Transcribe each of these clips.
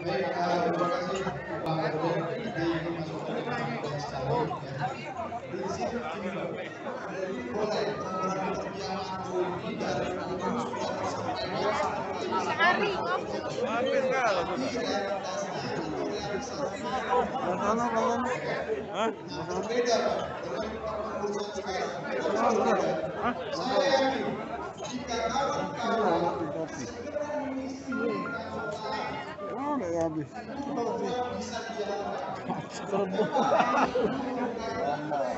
Baik, terima kasih Bang Abdul. Nanti ini masuk ke yang sekali. Di sini mulai program perpiawan ini dari sudah tersampaikan sehari berbeda dengan pengurusan sekarang. Saya yakin jika kawan-kawan segera mengisi habis. bisa dilakukan.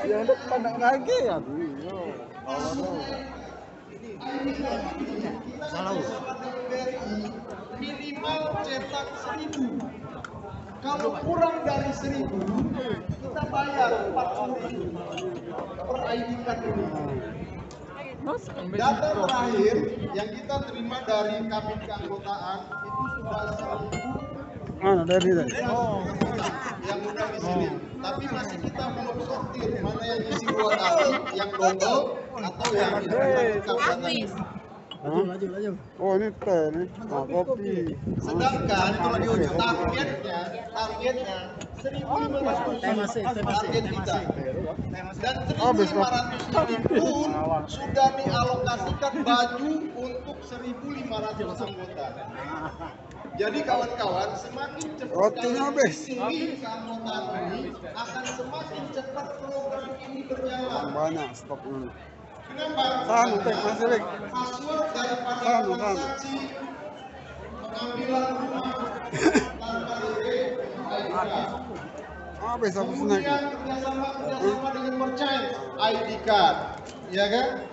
Yang depan lagi ya. Minimal cetak 1000. Kalau kurang dari 1000, kita bayar 40.000 per ID card ini. Data terakhir yang kita terima dari kabin keanggotaan itu sudah 1000. Mana dari tadi? Yang udah di sini. Tapi masih kita belum sortir mana yang isi 2 kali, yang double atau yang habis. Laju. Oh ini teh nih, nah, kopi. Sedangkan kalau di ujung targetnya 1.500 target kita. Dan 1.500 ini pun sudah dialokasikan baju untuk 1.500 anggota. Jadi kawan-kawan, semakin cepat kalian pilih keanggotaan ini, akan semakin cepat program ini berjalan. Banyak stok dulu. Kenapa? Masih Password daripada transaksi pengambilan rumah tanpa DP habis aku senang. kemudian kerjasama dengan merchant ID card, ya kan?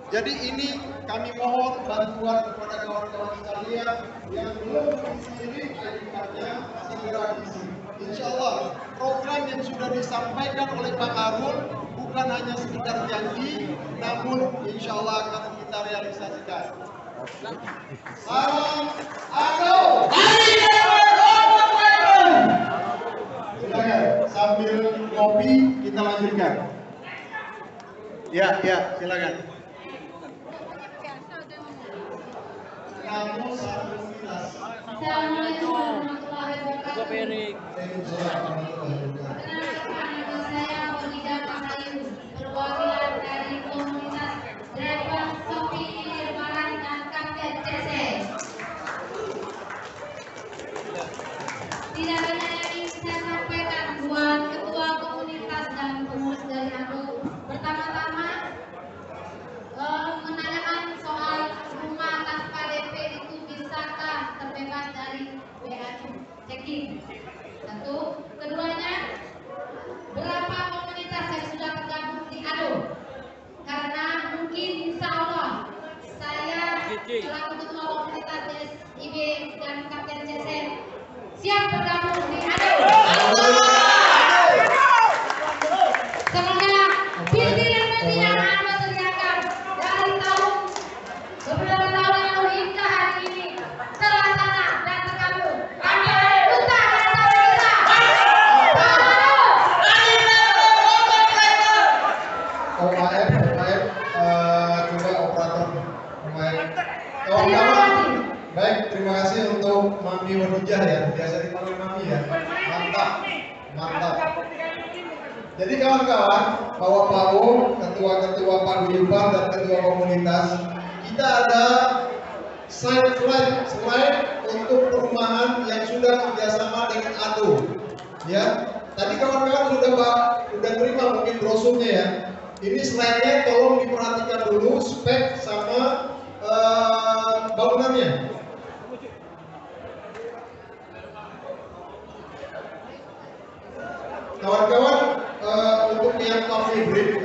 Jadi ini kami mohon bantuan kepada kawan-kawan sekalian yang belum mengisi ini ID cardnya segera isi. Insya Allah program yang sudah disampaikan oleh Pak Arul bukan hanya sekedar janji, namun insya Allah akan kita realisasikan. Salam Ado. Silakan sambil kopi kita lanjutkan. Ya, silakan. Kamu satu gelas. Assalamualaikum warahmatullahi wabarakatuh. Nama saya Wadidah Masayu, perwakilan dari komunitas driver Sofi Lebaran dan Kapten CC. Tidak banyak yang ingin saya sampaikan buat ketua komunitas dan pengurus dari ADO. Pertama-tama menanyakan soal rumah tanpa DP itu bisakah terbebas dari BA checking. Satu, keduanya berapa komunitas yang sudah tergabung di ADO? Karena mungkin insya Allah saya selaku ketua komunitas DSIB dan Kapten CC siap bergabung di ADO. Semoga visi dan misi yang ADO sediakan dari beberapa tahun yang lalu hingga hari ini terlaksana dan terkabul. Duta dan kita. OKM, coba operator OKM. Kawan-kawan, baik, terima kasih untuk Mami Wadijah ya, biasa dipanggil Mami ya. Mantap. Jadi kawan-kawan, Bapak-Bapak, ketua-ketua paguyuban dan ketua komunitas, kita ada slide untuk perumahan yang sudah kerjasama dengan ADO. Ya, tadi kawan-kawan sudah terima mungkin brosurnya ya. Ini slide-nya tolong diperhatikan dulu spek sama bangunannya. Kawan-kawan, untuk yang coffee break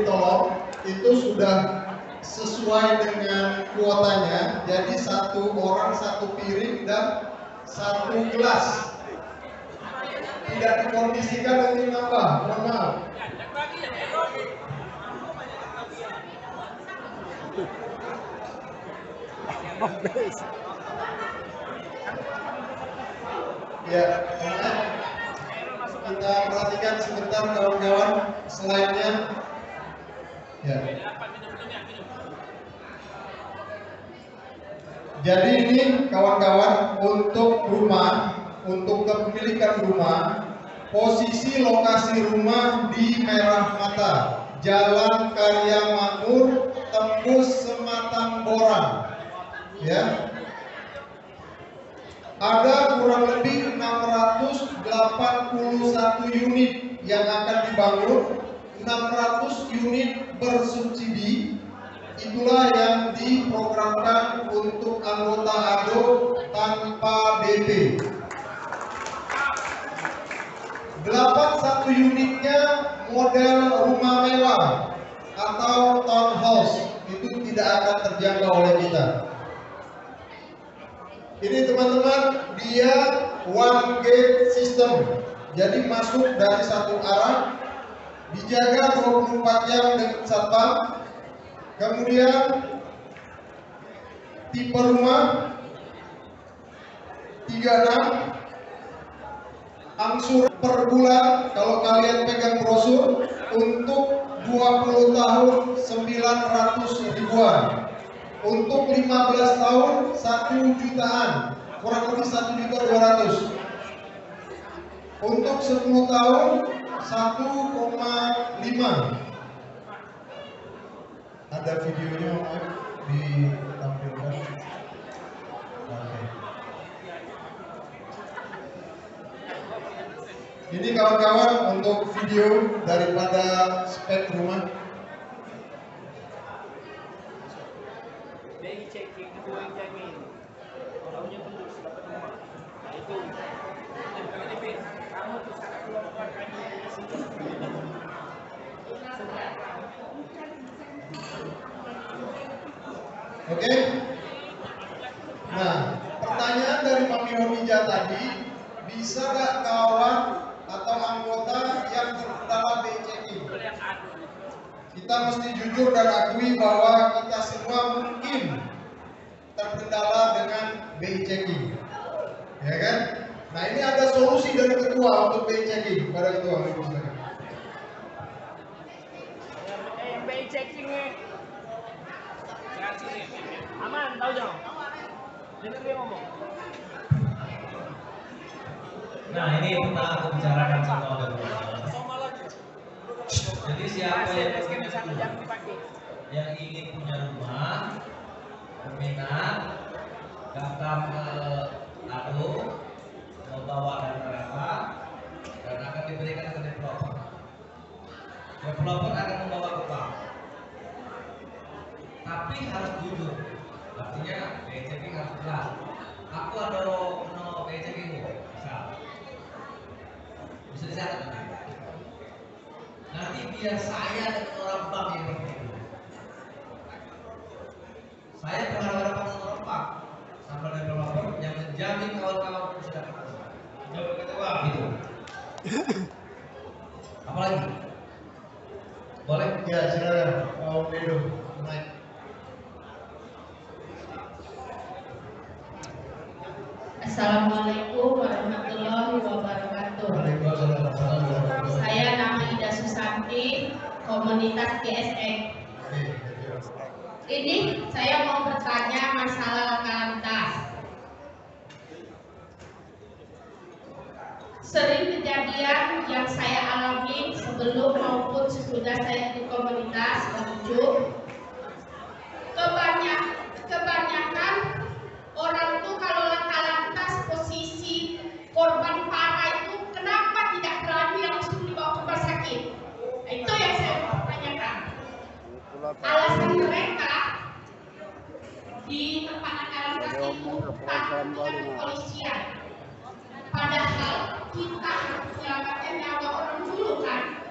tolong itu sudah sesuai dengan kuotanya. Jadi satu orang satu piring dan satu gelas. Tidak dikondisikan untuk nambah, mohon maaf. Ya, kita perhatikan sebentar kawan-kawan slide-nya. Ya. Jadi ini kawan-kawan untuk rumah, untuk kepemilikan rumah, posisi lokasi rumah di Merah Mata, Jalan Karya Makmur, tembus Sematang Borang. Ya. Ada kurang lebih 681 unit yang akan dibangun, 600 unit bersubsidi. Itulah yang diprogramkan untuk anggota ADO tanpa DP. 81 unitnya model rumah mewah atau townhouse, itu tidak akan terjangkau oleh kita. Ini teman-teman, dia one gate system, jadi masuk dari satu arah, dijaga 24 jam dengan satpam. Kemudian tipe rumah 36, angsur per bulan kalau kalian pegang brosur untuk 20 tahun 900 ribuan. Untuk 15 tahun 1 jutaan, kurang lebih 1.200.000. Untuk 10 tahun 1,5. Ada videonya ditampilkan. Oke. Ini kawan-kawan untuk video daripada spek rumah. Checking itu yang jamin orang punya penduduk dapat rumah. Nah, itu kamu tuh sangat keluarkan kami di sini. Oke. Nah, pertanyaan dari Mami Honija tadi, bisa nggak kawan atau anggota yang terkendala BI checking? Kita mesti jujur dan akui bahwa kita semua mungkin terkendala dengan BI checking, ya kan? Nah, ini ada solusi dari ketua untuk BI checking. Pada ketua, yang BI checking nih. Aman, tahu dong. Dengar dia ngomong. Nah, ini pernah aku bicarakan sama orang. Jadi siapa yang ingin punya rumah, berminat, daftar ke ADO, membawa dana berapa, dan akan diberikan ke developer. Developer akan membawa ke bank. Tapi harus jujur, artinya BI checking harus jelas. Aku ada no BI checking bisa dicatat nanti biar saya dan orang bank yang berpikir. Saya pernah berhadapan sama orang bank, sama developer yang menjamin kawan-kawan sudah jawab ketua gitu. Apalagi? Boleh? Ya, silakan. Om Edo, naik. Assalamualaikum warahmatullahi wabarakatuh. Saya nama Ida Susanti, komunitas GSX. Ini saya mau bertanya masalah laka lantas. Sering kejadian yang saya alami sebelum maupun sesudah saya ikut komunitas menuju, kebanyakan orang tuh kalau laka lantas posisi korban parah itu kenapa tidak berani langsung dibawa ke rumah sakit? Itu yang saya mau tanyakan. Alasan mereka di tempat laka lantas itu takut dengan kepolisian. Padahal kita harus menyelamatkan nyawa orang dulu kan.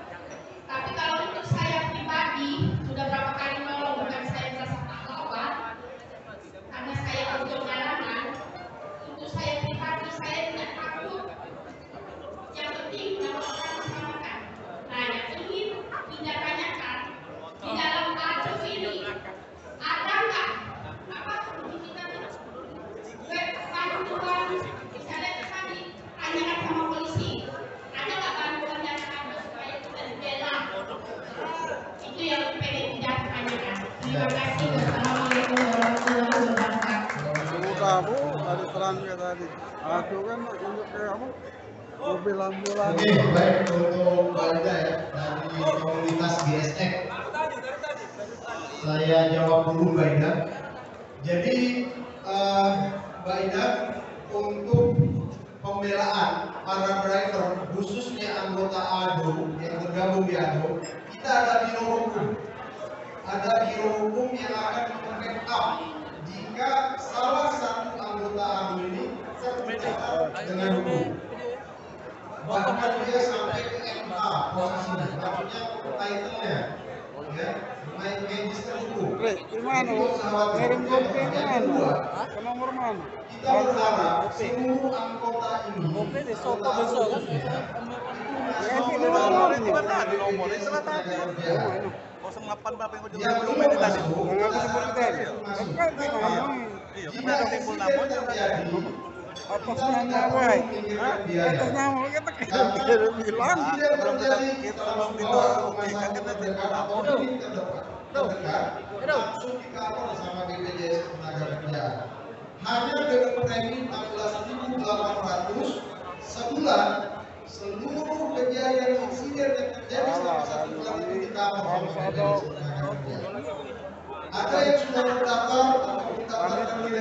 Tapi kalau untuk saya pribadi sudah berapa kali nolong, bukan saya merasa pahlawan karena saya untuk jalanan. Untuk saya pribadi saya tidak takut. Yang penting menyelamatkan keselamatan. Nah, yang ingin kita tanyakan di dalam ADO ini ada nggak apa kita bantuan misalnya tadi tanyakan sama polisi, ada nggak bantuan dari ADO supaya kita dibela? Itu yang pengen kita tanyakan. Terima kasih. Wassalamualaikum warahmatullahi wabarakatuh. ambulan kayak tadi. Aduh kan untuk kayak apa? Mobil ambulan. Oke, baik untuk Mbak Ida ya dari komunitas GSX. Saya jawab dulu Mbak Ida. Jadi Mbak Ida, untuk pembelaan para driver khususnya anggota ADO yang tergabung di ADO, kita ada biro hukum. Ada biro hukum yang akan membackup jika salah satu anggota ADO ini tercatat dengan hukum. Bahkan dia sampai ke MA posisinya, maksudnya title-nya, ya, magister hukum. Gimana? Ngirim kopi mana? Ke nomor mana? Kita berharap seluruh anggota ini besok kan? Ya ini nomornya. Di nomornya salah tadi. 08 berapa yang yang belum tadi? masuk, Yang aku sebut tadi. Kan kita ngomong. jika insiden terjadi, Atas nama wae. Atas nama kita kirim bilang. insiden terjadi, kita langsung bawa ke rumah sakit terdekat atau klinik terdekat, langsung dikawal sama BPJS Ketenagakerjaan. Hanya dengan premi 16.800 sebulan, seluruh kejadian insiden yang terjadi selama 1 bulan itu dikawal sama BPJS Ketenagakerjaan. Ada yang sudah terdaftar atau mendaftarkan diri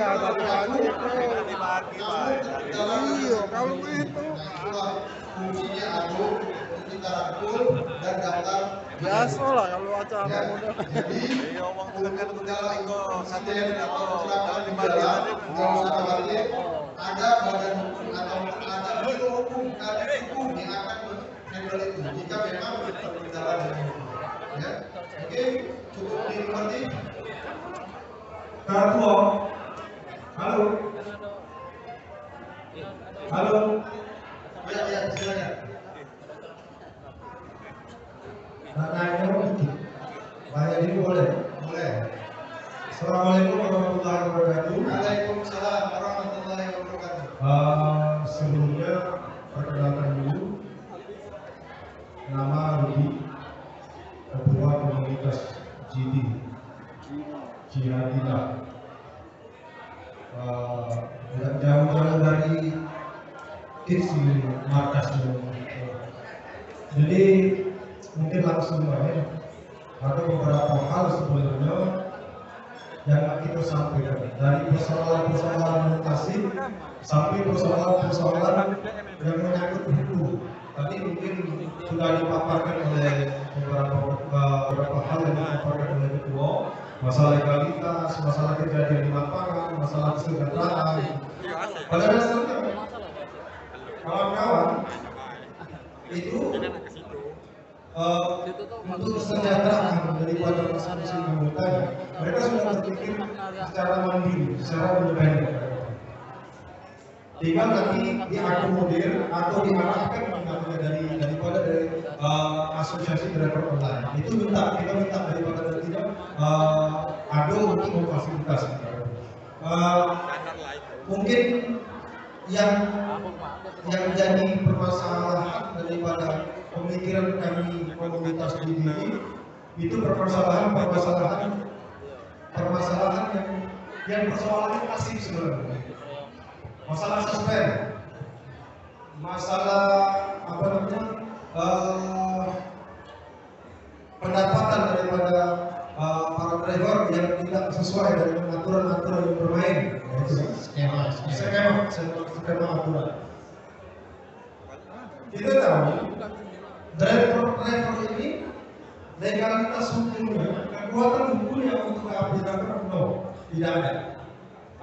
Iya, kalau begitu. itulah fungsinya ADO untuk kita rangkul dan daftar. Biasa lah kalau acara model. Jadi untuk dalam insiden atau kecelakaan di jalan, nggak usah khawatir, ada badan hukum atau ada biro hukum, kadin hukum yang akan handle itu jika memang berkendara dengan hukum. Ya, oke, cukup dimengerti. Ketua, halo, halo, Ya, silakan. nanya dikit, banyak ini boleh. Boleh. Assalamualaikum warahmatullahi wabarakatuh. Waalaikumsalam warahmatullahi wabarakatuh. Sebelumnya perkenalkan dulu, nama Rudi, Ketua Komunitas GD. Jihadillah. Tidak jauh-jauh dari kids di markas. Jadi mungkin langsung aja. Ada beberapa hal sebenarnya yang kita sampaikan dari persoalan-persoalan mutasi sampai persoalan-persoalan yang menyangkut hukum. Tadi mungkin sudah dipaparkan oleh beberapa hal yang dipaparkan oleh ketua. Masalah legalitas, masalah kejadian di lapangan, masalah kesejahteraan. Pada dasarnya, kawan-kawan itu untuk kesejahteraan daripada masing-masing anggotanya, mereka sudah berpikir secara mandiri, secara independen. Tinggal nanti diakomodir atau diarahkan daripada asosiasi driver online. Itu kita minta daripada tidak ADO untuk memfasilitasi. Mungkin yang jadi permasalahan daripada pemikiran kami komunitas ini itu permasalahan yang persoalannya masif sebenarnya. Masalah suspend, masalah apa namanya pendapatan daripada para driver yang tidak sesuai dengan aturan-aturan yang bermain, skema aturan. Kita tahu driver ini legalitas hukumnya, kekuatan hukumnya untuk diaplikasikan tidak ada.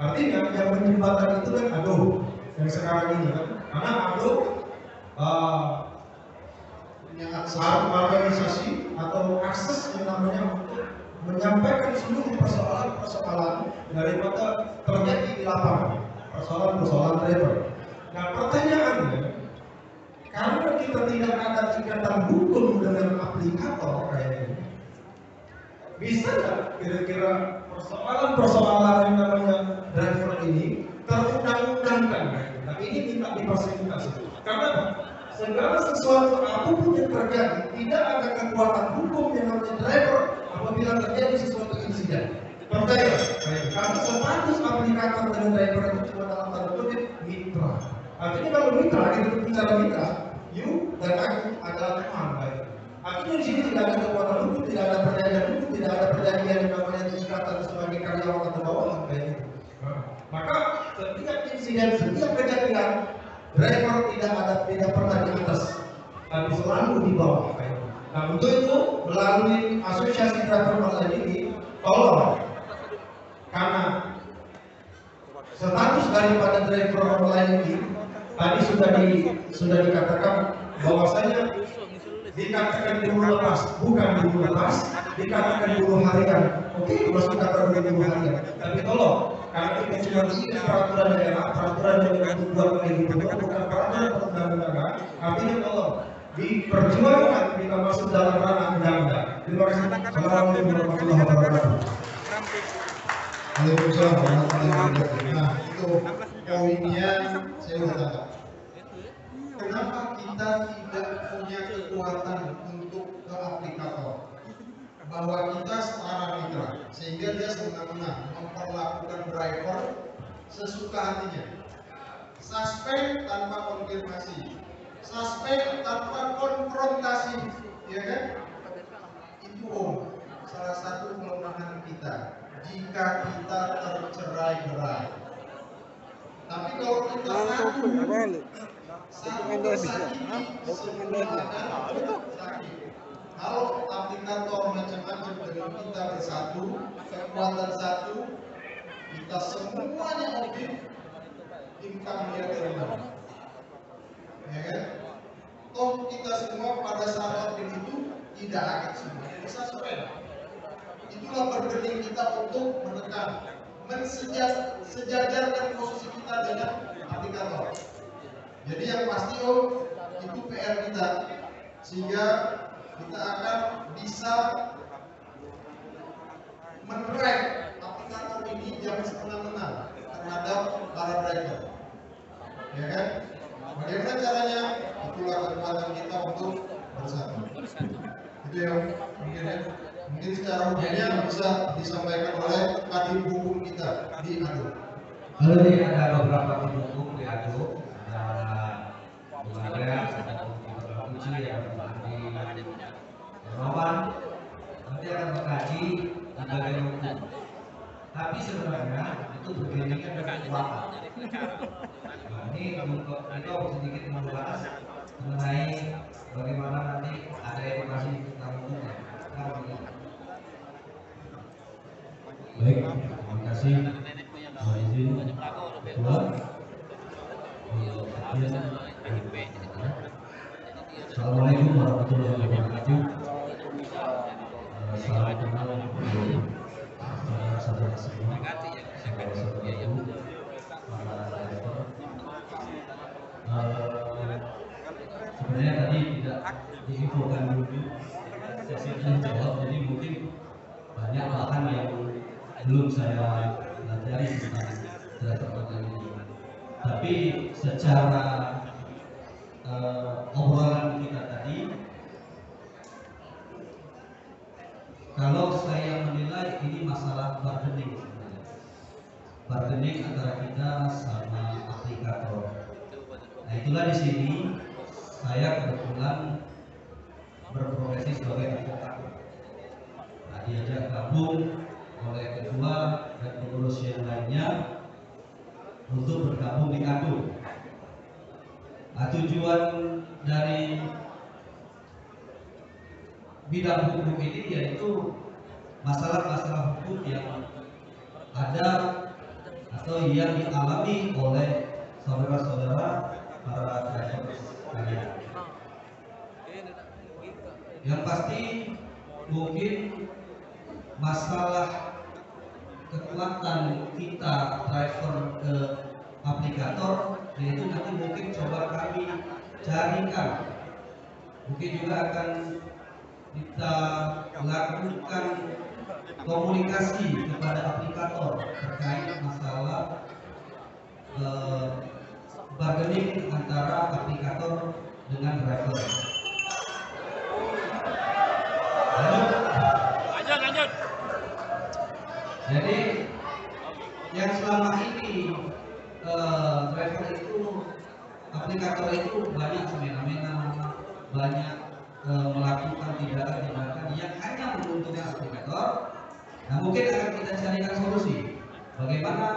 Artinya yang menjembatkan itu kan ADO yang sekarang ini kan, karena ADO organisasi atau akses yang namanya untuk menyampaikan seluruh persoalan-persoalan daripada terjadi di lapangan, persoalan-persoalan driver. Nah pertanyaannya, karena kita tidak ada ikatan hukum dengan aplikator kayak ini, bisa nggak kira-kira persoalan-persoalan yang namanya driver ini terundang-undangkan? Nah ini minta difasilitasi. Karena segala sesuatu apapun yang terjadi, tidak ada kekuatan hukum yang namanya driver apabila terjadi sesuatu insiden. Percaya, karena status aplikator dan driver itu cuma dalam tanda kutip Artinya kalau mitra, kita bicara mitra, you dan aku adalah teman baik. Artinya di sini tidak ada kekuatan hukum, tidak ada perjanjian hukum, tidak ada perjanjian yang namanya ikatan sebagai karyawan atau bawahan kayak gitu. Maka setiap insiden, setiap kejadian, driver tidak pernah di atas, tapi selalu di bawah. Nah untuk itu melalui asosiasi driver online ini, tolong karena status daripada driver online ini tadi sudah dikatakan bahwasanya dikatakan buruh lepas, bukan buruh lepas, dikatakan buruh harian. Oke, masuk kata buruh harian. Tapi tolong, karena kita cuma ini peraturan daerah, peraturan yang dibuat oleh gubernur, bukan peraturan perundang-undangan. Artinya tolong diperjuangkan kita masuk dalam ranah undang-undang. Terima kasih. Assalamualaikum warahmatullahi wabarakatuh. Waalaikumsalam warahmatullahi wabarakatuh. Nah, itu poinnya saya udah tangkap. Kenapa kita tidak punya kekuatan untuk ke aplikator? Bahwa kita setara mitra, sehingga dia semena-mena memperlakukan driver sesuka hatinya. Suspek tanpa konfirmasi, suspek tanpa konfrontasi, ya kan? Itu salah satu kelemahan kita. Jika kita tercerai-berai, tapi kalau kita satu tersakiti, semua akan sakit. Kalau aplikator macam-macam dengan kita bersatu, kekuatan satu, kita semuanya audit, income dia terima, ya kan? Toh kita semua pada saat audit itu tidak akan semuanya bisa sepeda. Itulah bergening kita untuk menekan, sejajarkan posisi kita dengan aplikator. Jadi yang pasti itu PR kita, sehingga kita akan bisa menerek aplikator ini jangan semena-mena terhadap para driver, ya kan? Bagaimana caranya? Itulah kekuatan kita untuk bersatu. Itu yang mungkin secara umumnya bisa disampaikan oleh kadin hukum kita di ADO. Lalu ini ada beberapa tim hukum di ADO, ada Bulaga, ada Kunci, ada Bukti, Roman, nanti akan mengkaji di bagian hukum. Tapi sebenarnya itu bergeningnya dengan kekuatan. Nah, ini kita sedikit membahas mengenai bagaimana nanti ada edukasi tentang hukumnya. Baik, terima kasih. Mohon izin Ketua. Assalamualaikum warahmatullahi wabarakatuh. Salam kenal saudara-saudara semua, saudara-saudaraku, para driver. Sebenarnya tadi tidak diinfokan dulu sesi jawab, jadi mungkin banyak bahan yang belum saya pelajari tentang driver online ini. Tapi secara obrolan kita tadi, kalau saya menilai ini masalah bargaining sebenarnya. Bargaining antara kita sama aplikator. Nah itulah di sini saya kebetulan berprofesi sebagai advokat. Nah, diajak gabung oleh ketua dan pengurus yang lainnya untuk bergabung di ADO. Nah, tujuan dari bidang hukum ini yaitu masalah-masalah hukum yang ada atau yang dialami oleh saudara-saudara para driver sekalian. Yang pasti mungkin masalah kekuatan kita driver ke aplikator yaitu nanti mungkin coba kami carikan, mungkin juga akan kita lakukan komunikasi kepada aplikator terkait masalah bargaining antara aplikator dengan driver. Lanjut. Jadi yang selama ini driver itu aplikator itu banyak semena-mena, banyak melakukan tindakan-tindakan yang hanya menguntungkan aplikator. Nah, mungkin akan kita carikan solusi bagaimana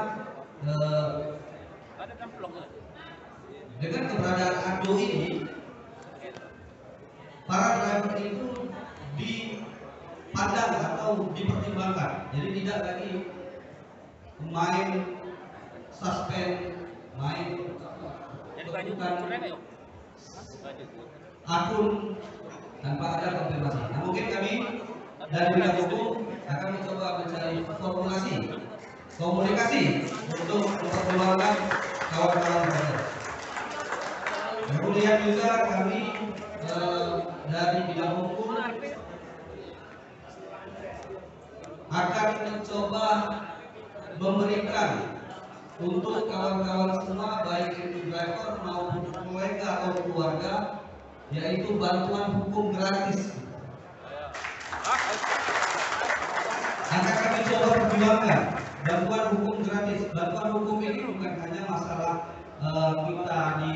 dengan keberadaan Ado ini, para driver itu dipandang atau dipertimbangkan. Jadi tidak lagi main suspend, main tentukan akun tanpa ada konfirmasi. Nah, mungkin kami dari bidang hukum akan mencoba mencari formulasi komunikasi untuk mempertimbangkan kawan-kawan driver. Kemudian juga kami dari bidang hukum akan mencoba memberikan untuk kawan-kawan semua, baik itu driver maupun kolega atau keluarga, yaitu bantuan hukum gratis. Akan kami coba perjuangkan bantuan hukum gratis. Bantuan hukum ini bukan hanya masalah kita di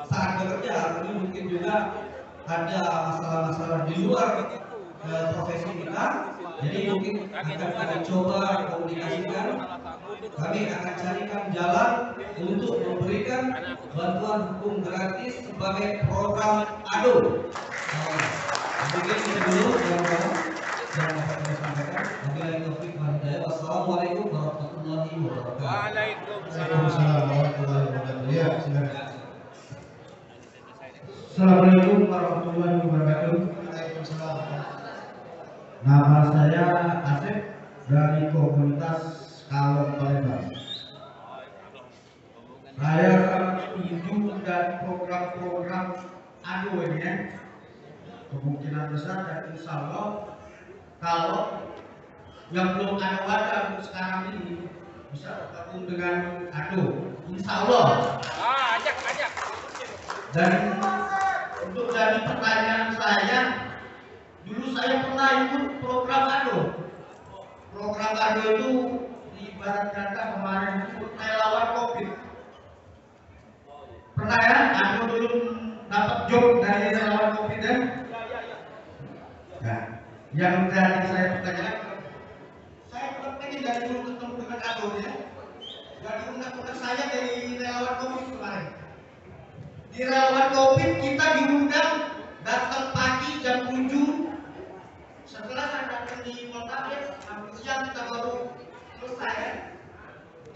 saat bekerja, tapi mungkin juga ada masalah-masalah di luar profesi kita. Jadi mungkin akan kami coba komunikasikan. Kami akan carikan jalan untuk memberikan bantuan hukum gratis sebagai program ADO. Mungkin itu dulu yang dapat kami sampaikan. Wassalamualaikum warahmatullahi wabarakatuh. Waalaikumsalam warahmatullahi wabarakatuh. Ya, silakan. Assalamualaikum warahmatullahi wabarakatuh. Waalaikumsalam. Nama saya Asep dari komunitas Kalong Palembang. Saya sangat setuju dan program-program ADO ini ya. Kemungkinan besar dan insya Allah kalau yang belum ada untuk sekarang ini bisa bergabung dengan ADO, insya Allah. Ajak. Dan untuk dari pertanyaan saya, dulu saya pernah ikut program ADO. Program ADO itu ibarat kata kemarin itu relawan COVID. Pernah ya? ADO dulu dapat job dari relawan COVID dan nah, yang tadi saya pertanyakan, saya pernah pengen dari dulu ketemu dengan ADO ya. Dari undang-undang saya dari relawan COVID kemarin. Di relawan COVID kita diundang datang pagi jam 7. Setelah saya datang di Poltabes, siang kita baru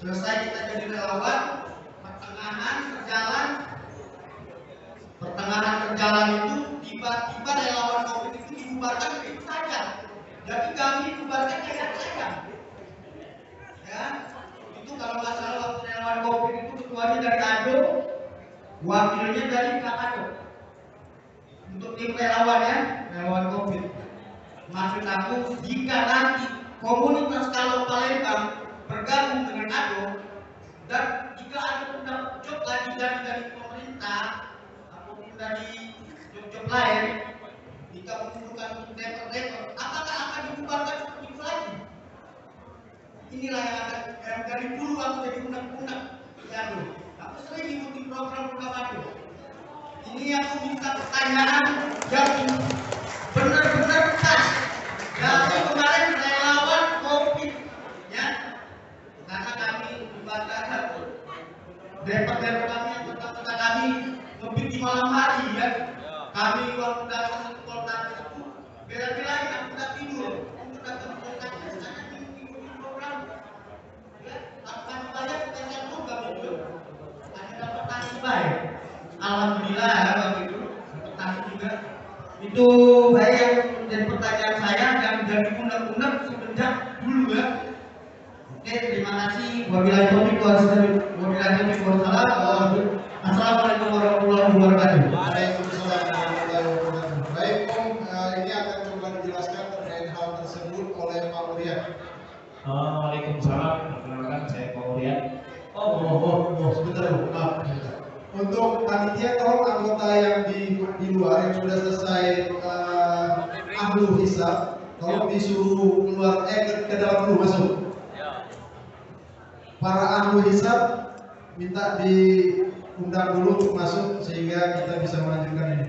selesai kita jadi relawan. Pertengahan berjalan itu tiba-tiba relawan COVID itu dibubarkan begitu saja. Jadi kami dibubarkan kayak saya. Ya, itu kalau nggak salah waktu relawan COVID itu ketuanya dari ADO, wakilnya dari KADO. Untuk tim relawan ya, relawan COVID. Maksud aku, jika nanti komunitas Kalong Palembang bergabung dengan ADO, dan jika ada mendapat job lagi dari pemerintah ataupun dari job lain, jika membutuhkan driver, apakah akan dibubarkan seperti itu lagi? Inilah yang dari dulu aku jadi undang-undang di ADO. Aku sering ikuti program-program ADO. Ini aku minta pertanyaan yang benar-benar pas. Jadi kemarin relawan COVID ya, karena kami dibatasi driver kami anggota kami ngebit di malam hari ya. Kami waktu datang ke Poltabes itu bela-belain aku tak tidur. Aku datang ke Poltabes karena tidur di program. Ya, kami banyak kita juga betul. Ada dapat nasi baik. Alhamdulillah ya begitu. Dapat juga. Itu saya yang menjadi pertanyaan saya dan jadi undang-undang semenjak dulu ya. Oke, terima kasih. Wabillahi taufiq wassalamu. Assalamualaikum warahmatullahi wabarakatuh. Waalaikumsalam warahmatullahi wabarakatuh. Baik Om, ini akan coba dijelaskan terkait hal tersebut oleh Pak Urian. Waalaikumsalam. Perkenalkan saya Pak Urian. Sebentar Bu, maaf. Untuk panitia tolong anggota yang di luar yang sudah selesai ahlu hisab, tolong disuruh keluar ke dalam dulu masuk. Para ahlu hisab minta diundang dulu untuk masuk sehingga kita bisa melanjutkan ini.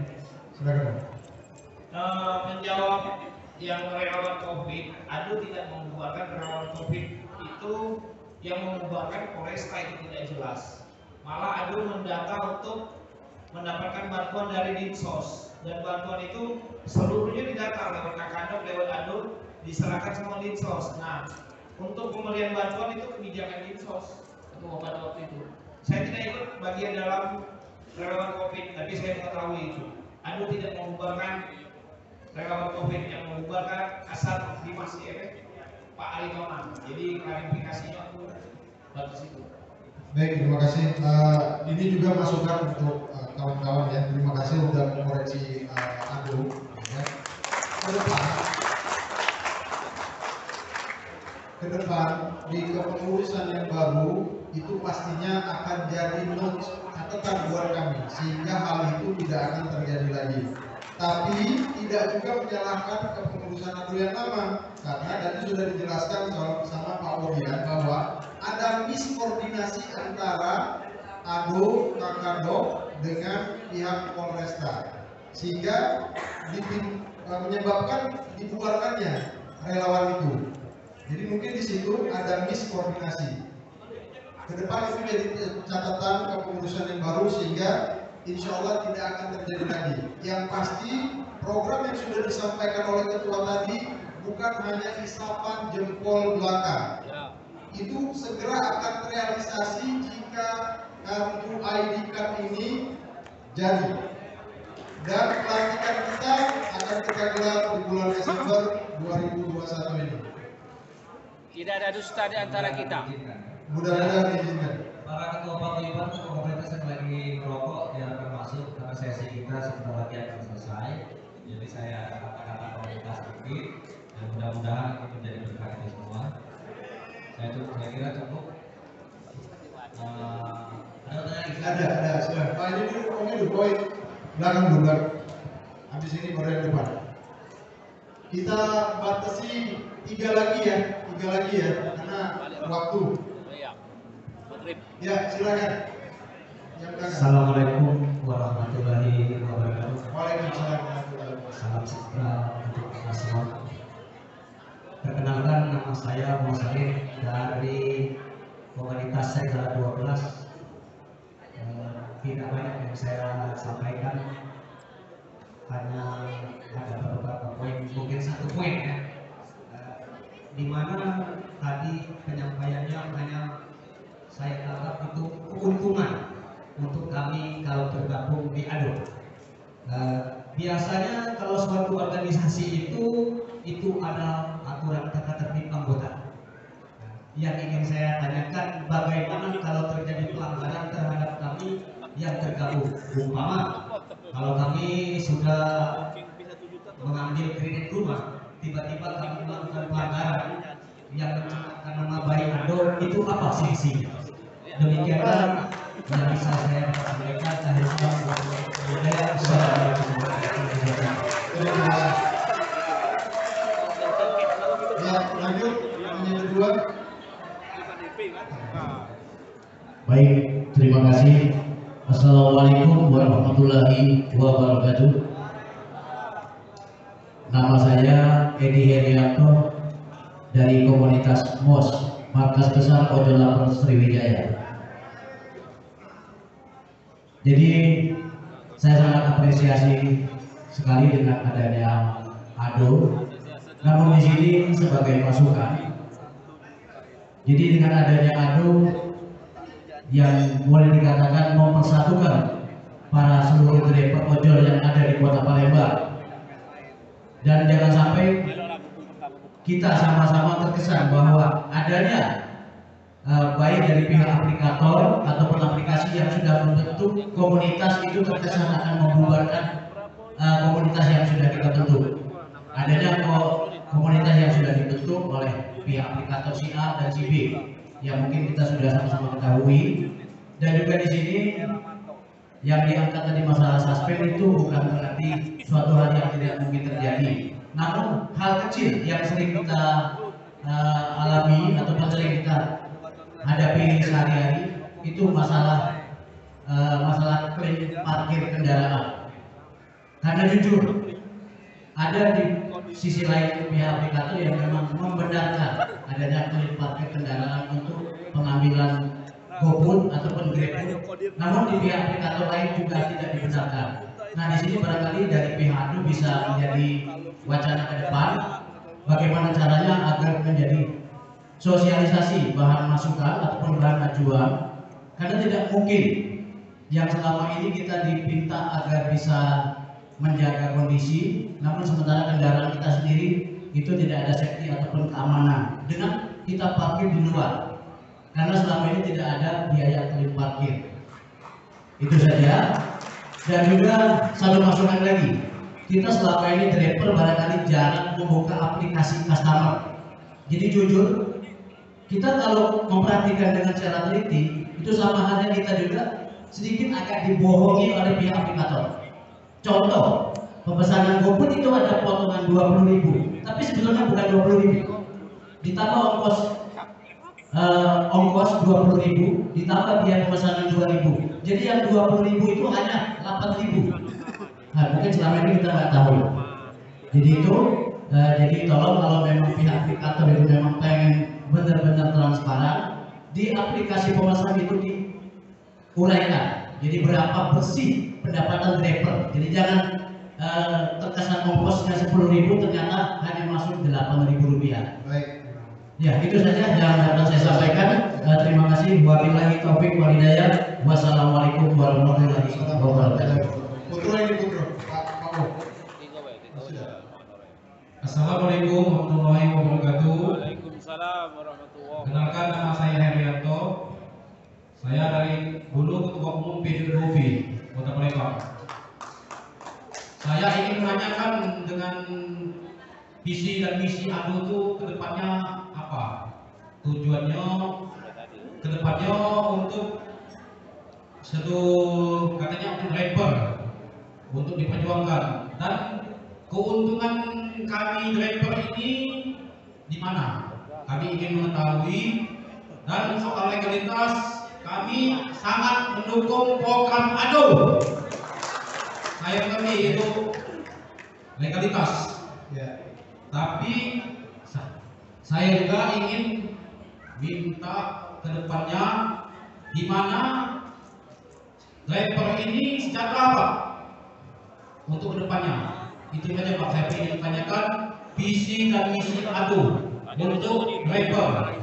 Silakan. Menjawab yang relawan COVID, ADO tidak membubarkan relawan COVID itu yang membubarkan Polresta itu tidak jelas. Malah ADO mendata untuk mendapatkan bantuan dari Dinsos dan bantuan itu seluruhnya didata lewat Kakadok, lewat ADO diserahkan sama Dinsos. Nah, untuk pemberian bantuan itu kebijakan Dinsos pada waktu itu. Saya tidak ikut bagian dalam relawan COVID, tapi saya mengetahui itu. ADO tidak membubarkan relawan COVID, yang membubarkan asal Dimas Pak Ali Toman. Jadi klarifikasinya aku batas itu. Baik, terima kasih. Ini juga masukan untuk kawan-kawan ya. Terima kasih sudah mengoreksi ADO. Ya. Ke depan di kepengurusan yang baru itu pastinya akan jadi notes catatan buat kami sehingga hal itu tidak akan terjadi lagi. Tapi tidak juga menyalahkan kepengurusan ADO yang lama karena tadi sudah dijelaskan sama Pak Wodian bahwa ada miskoordinasi antara ADO, Kakadok dengan pihak Polresta sehingga menyebabkan dibubarkannya relawan itu. Jadi mungkin di situ ada miskoordinasi. Ke depan itu jadi catatan kepengurusan yang baru sehingga insya Allah tidak akan terjadi lagi. Yang pasti program yang sudah disampaikan oleh ketua tadi bukan hanya isapan jempol belaka. Itu segera akan terrealisasi jika kartu ID card ini jadi. Dan pelantikan kita akan kita gelar di bulan Desember 2021 ini. Tidak ada dusta di antara kita. Mudah-mudahan diizinkan. Para ketua paguyuban komunitas yang lagi merokok diharapkan masuk karena sesi kita sebentar lagi akan selesai. Jadi saya kata-kata komunitas sedikit dan mudah-mudahan itu menjadi berkah kita semua. Saya kira cukup. Ada pertanyaan? Ada. Silakan. Pak ini dulu, poin belakang dulu. Habis ini baru yang depan. Kita batasi tiga lagi ya, karena waktu. Ya, silakan. Assalamualaikum warahmatullahi wabarakatuh. Waalaikumsalam warahmatullahi wabarakatuh. Salam sejahtera untuk kita semua. Perkenalkan, nama saya Muhammad Salim dari komunitas Serigala 12. Tidak banyak yang saya sampaikan, hanya ada beberapa poin, mungkin satu poin ya, di mana tadi penyampaiannya hanya saya anggap itu keuntungan untuk kami kalau bergabung di ADO. Biasanya kalau suatu organisasi itu ada aturan tata tertib anggota. Yang ingin saya tanyakan, bagaimana kalau terjadi pelanggaran terhadap kami yang tergabung? Umpama kalau kami sudah mengambil kredit rumah, tiba-tiba kami melakukan pelanggaran yang mencemarkan nama baik ADO, itu apa sanksinya? Demikianlah yang bisa saya sampaikan. Ya, lanjut yang kedua. Baik, terima kasih. Assalamualaikum warahmatullahi wabarakatuh. Nama saya Edi Herianto dari komunitas MOS, Markas Besar Ojol Lapor Sriwijaya. Jadi saya sangat apresiasi sekali dengan adanya ADO. Namun di sini sebagai masukan, jadi dengan adanya ADO yang boleh dikatakan mempersatukan para seluruh driver ojol yang ada di Kota Palembang, dan jangan sampai kita sama-sama terkesan bahwa adanya baik dari pihak aplikator ataupun aplikasi yang sudah membentuk komunitas itu terkesan akan membubarkan komunitas yang sudah kita bentuk. Adanya komunitas yang sudah dibentuk oleh pihak aplikator si A dan si B yang mungkin kita sudah sama-sama ketahui. Dan juga di sini yang diangkat tadi masalah suspend itu bukan berarti suatu hal yang tidak mungkin terjadi, namun hal kecil yang sering kita alami ataupun sering kita hadapi sehari-hari, itu masalah klaim parkir kendaraan. Karena jujur ada di sisi lain pihak aplikator yang memang membenarkan adanya klaim parkir kendaraan untuk pengambilan GoFood ataupun GrabFood. Namun di pihak aplikator lain juga tidak dibenarkan. Nah, di sini barangkali dari pihak itu bisa menjadi wacana ke depan bagaimana caranya agar menjadi sosialisasi bahan masukan ataupun bahan ajuan, karena tidak mungkin yang selama ini kita diminta agar bisa menjaga kondisi, namun sementara kendaraan kita sendiri itu tidak ada safety ataupun keamanan dengan kita parkir di luar, karena selama ini tidak ada biaya klaim parkir. Itu saja. Dan juga satu masukan lagi, kita selama ini driver barangkali jarang membuka aplikasi customer. Jadi jujur, kita kalau memperhatikan dengan cara teliti, itu sama halnya kita juga sedikit agak dibohongi oleh pihak aplikator. Contoh, pemesanan GoFood itu ada potongan 20.000, tapi sebetulnya bukan 20.000. Ditambah ongkos 20.000, ditambah biaya pemesanan 2.000. Jadi yang 20.000 itu hanya 8.000. Nah, mungkin selama ini kita nggak tahu. Jadi itu, jadi tolong kalau memang pihak aplikator itu memang pengen benar-benar transparan, di aplikasi pemesan itu diuraikan. Jadi berapa bersih pendapatan driver. Jadi jangan terkesan ongkosnya 10.000 ternyata hanya masuk 8.000 rupiah. Baik. Ya, itu saja yang dapat saya sampaikan. Terima kasih. Wabillahi taufik wal hidayah. Wassalamualaikum warahmatullahi wabarakatuh. Putra ini Putra, Pak Paul. Assalamualaikum warahmatullahi wabarakatuh. Waalaikumsalam warahmatullahi wabarakatuh. Kenalkan, nama saya Herianto. Saya dari dulu Ketua Umum PDIP Kota Palembang. Saya ingin menanyakan dengan visi dan misi ADO itu kedepannya apa? Tujuannya kedepannya untuk katanya untuk driver untuk diperjuangkan, dan keuntungan kami driver ini di mana? Kami ingin mengetahui. Dan soal legalitas, kami sangat mendukung program ADO. Saya ngerti itu legalitas. Ya. Tapi saya juga ingin minta ke depannya di mana driver ini secara apa untuk kedepannya. Itu saja Pak, saya ingin tanyakan visi dan misi ADO untuk driver.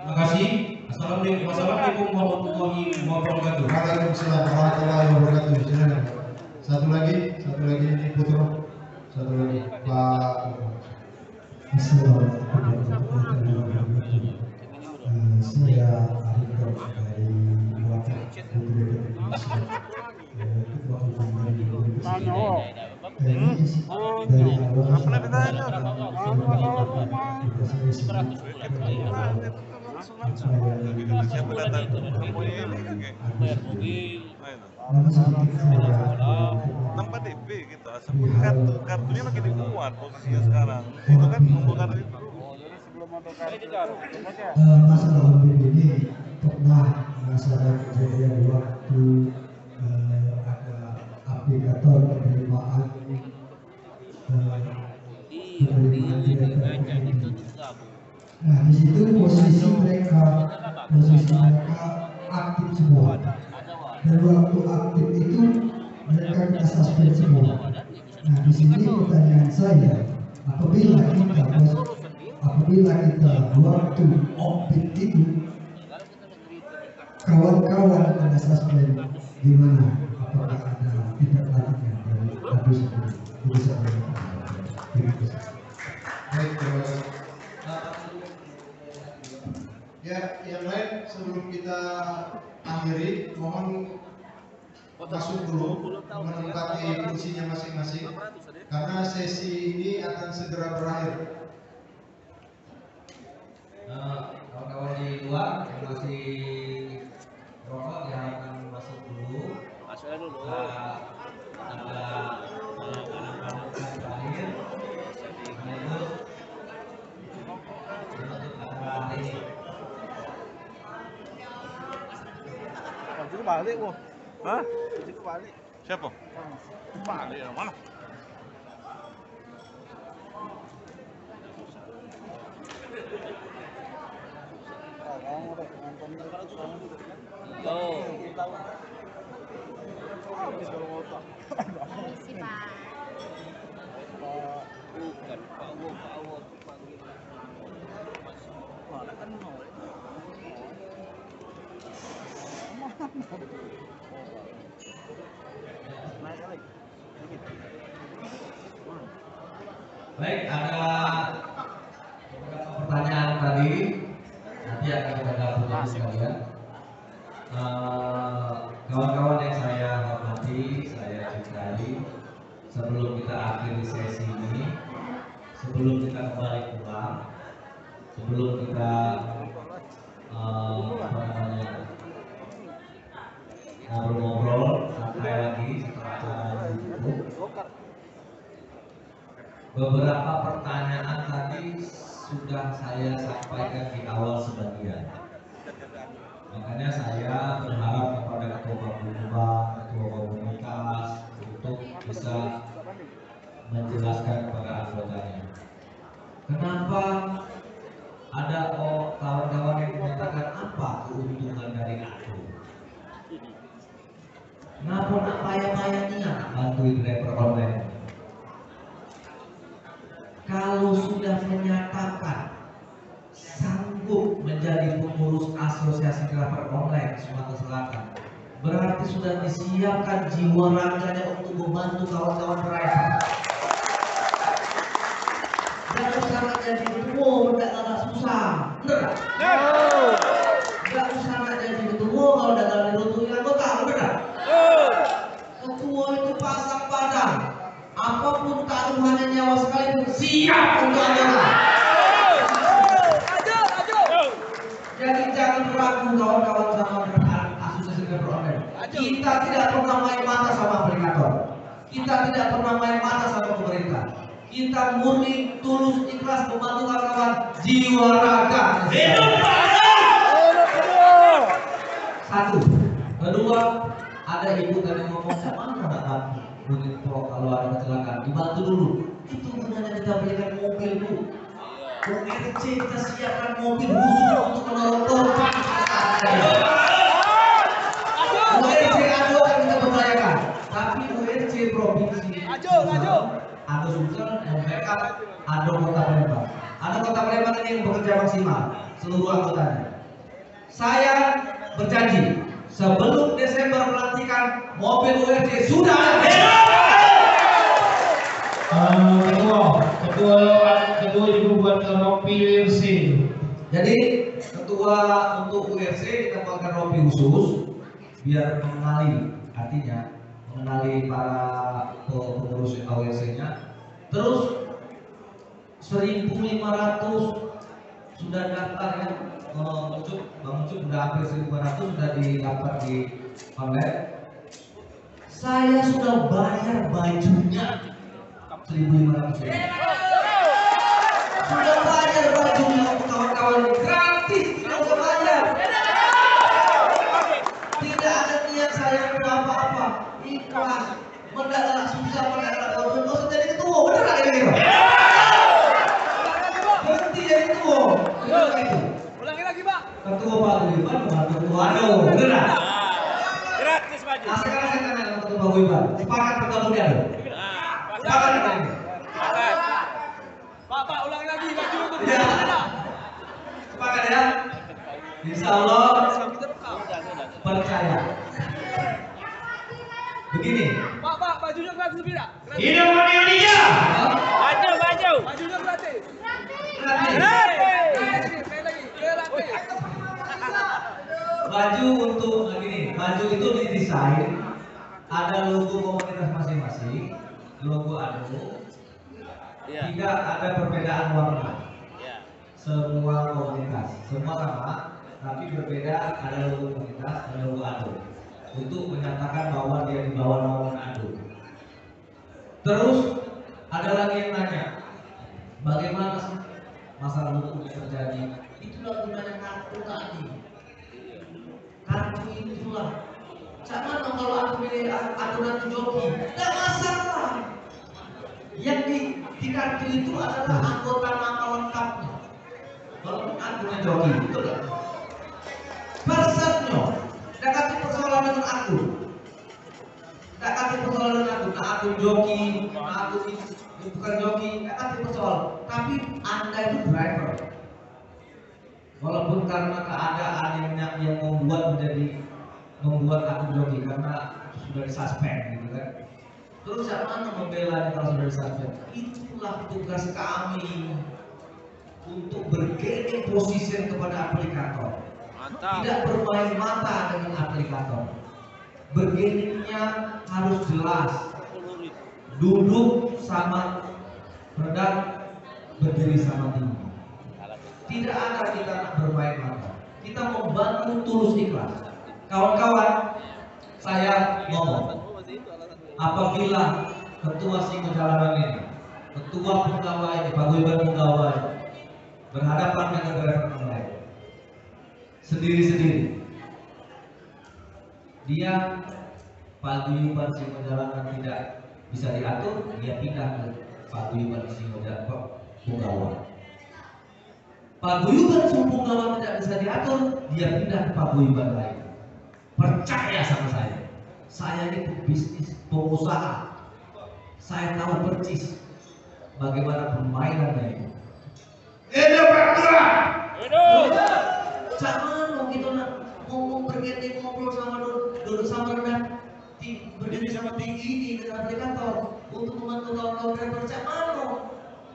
Terima kasih. Assalamualaikum warahmatullahi wabarakatuh. Waalaikumsalam warahmatullahi wabarakatuh. Silakan. Satu lagi ini Putra. Satu lagi Pak. Assalamualaikum warahmatullahi wabarakatuh. Saya Arifin dari Wakil Gubernur Indonesia. Ketua Umum dari tanpa DP kita kartunya lagi dibuat posisinya sekarang itu kan membuka dari masalah ini pernah merasakan kejadian waktu ada aplikator penerimaan Nah, di situ posisi mereka aktif semua. Dan waktu aktif itu mereka kita suspend semua. Nah, di sini pertanyaan saya, apabila kita waktu open itu kawan-kawan pada suspend, gimana? Apakah ada tindak lanjutnya dari ADO sendiri? Baik, terima kasih. Ya, yang lain sebelum kita akhiri, mohon masuk dulu menempati kursinya masing-masing karena sesi ini akan segera berakhir. Kawan-kawan di luar yang masih rokok yang akan masuk dulu. Masuknya dulu. Ada anak-anak terakhir. Lalu menutup acara hari ini. kebalik, Bu. Hah? Baju kebalik. Siapa? Kebalik yang mana? Permisi, Pak. Baik, ada beberapa pertanyaan tadi, nanti akan kita gabungkan sekalian. Kawan-kawan yang saya hormati, saya cintai, sebelum kita akhiri sesi ini, sebelum kita kembali pulang, sebelum kita ngobrol-ngobrol santai lagi setelah acara ditutup, beberapa pertanyaan tadi sudah saya sampaikan di awal sebagian. Makanya saya berharap kepada ketua Paguyuban, ketua komunitas untuk bisa menjelaskan kepada anggotanya. Kenapa ada kawan-kawan yang menyatakan apa keuntungan dari aku? Kenapa nak payah-payahnya bantuin driver online? Kalau sudah menyatakan sanggup menjadi pengurus asosiasi driver online Sumatera Selatan, berarti sudah disiapkan jiwa raganya untuk membantu kawan-kawan driver. Gak usah nak jadi ketua, tidak susah, bener gak? Gak usah nak jadi ketua kalau dagang dirutui anggota, bener gak? Ketua itu pasang badan, apapun taruhannya nyawa sekalipun siap untuk anggota. Jadi jangan ragu kawan-kawan sama asosiasi driver online. Kita tidak pernah main mata sama aplikator. Kita tidak pernah main mata sama pemerintah. Kita murni, tulus, ikhlas membantu kawan-kawan jiwa raga. Satu, kedua, ada ibu tadi ngomong mana nak unit pro kalau ada kecelakaan dibantu dulu. Itu gunanya kita belikan mobil bu. URC kita siapkan mobil khusus untuk menolong korban. URC ADO akan kita berdayakan, tapi URC provinsi ADO Sulsel yang backup ADO Kota Palembang. ADO Kota Palembang ini yang bekerja maksimal seluruh anggotanya. Saya berjanji sebelum Desember pelantikan mobil URC sudah ada. Ketua juga buat rompi URC. Jadi ketua untuk URC kita buatkan rompi khusus biar mengenali, artinya mengenali para pengurus URC-nya. Terus 1.500 sudah daftar ya. Bang Ucup sudah hampir 1.500 sudah didaftar di online. Saya sudah bayar bajunya 1.500 ya. Sudah bayar bajunya untuk kawan-kawan gratis, tidak usah bayar. Tidak ada niat saya apa-apa, ikhlas, mendadak susah, mendadak nggak usah jadi ketua, bener nggak ini? Berhenti jadi ketua, itu. Ulangi lagi, Pak. Ketua Paguyuban membantu ketua ADO, bener nggak? Gratis baju. Nah sekarang saya tanya sama ketua Paguyuban, sepakat bergabung di ADO? Sepakat dengan ini? Pak, ulangi lagi baju untuk Ya. Sepakat ya? Insya Allah percaya. Begini. Pak, bajunya gratis tidak? Hidup Indonesia. Baju. Bajunya gratis. Gratis. Sekali lagi, gratis. Baju untuk begini. Baju itu didesain ada logo komunitas masing-masing, logo ADO. Tidak ada perbedaan warna. Semua komunitas, semua sama, tapi berbeda. Ada logo komunitas, ada logo ADO. Untuk menyatakan bahwa dia di bawah naungan ADO. Terus ada lagi yang nanya, bagaimana sih masalah hukum yang terjadi? Itulah gunanya kartu tadi. Kartu itulah Jangan kalau aku pilih aturan joki, tidak masalah. Yang di kartu itu adalah anggota nama lengkapnya. Walaupun aturan joki, betul nggak? Personnya, tidak kasih persoalan dengan aku. Tidak kasih persoalan dengan aku. Nah aku joki, nah aku bukan joki, tidak kasih persoalan. Tapi Anda itu driver. Walaupun karena keadaan yang membuat aku joki karena sudah disuspend gitu kan. Terus mana membela kalau sudah disuspend? Itulah tugas kami untuk bergening posisi kepada aplikator. Tidak bermain mata dengan aplikator. Bergeningnya harus jelas. Duduk sama rendah, berdiri sama tinggi. Tidak ada kita bermain mata. Kita membantu tulus ikhlas. Kawan-kawan, saya ngomong, apabila ketua Singo Jalanan ini, ketua pegawai, paguyuban pegawai, berhadapan dengan driver online, sendiri-sendiri, dia paguyuban Singo Jalanan tidak bisa diatur, dia pindah ke paguyuban Singo Jalanan pegawai. Paguyuban Punggawa tidak bisa diatur, dia pindah ke paguyuban lain. Percaya sama saya ini pebisnis, pengusaha. Saya tahu persis bagaimana permainannya itu. Hidup Pak! Jangan mau gitu ngomong bergening ngobrol sama duduk sama rendah, berdiri sama tinggi ini dengan aplikator untuk membantu kawan-kawan driver. Jangan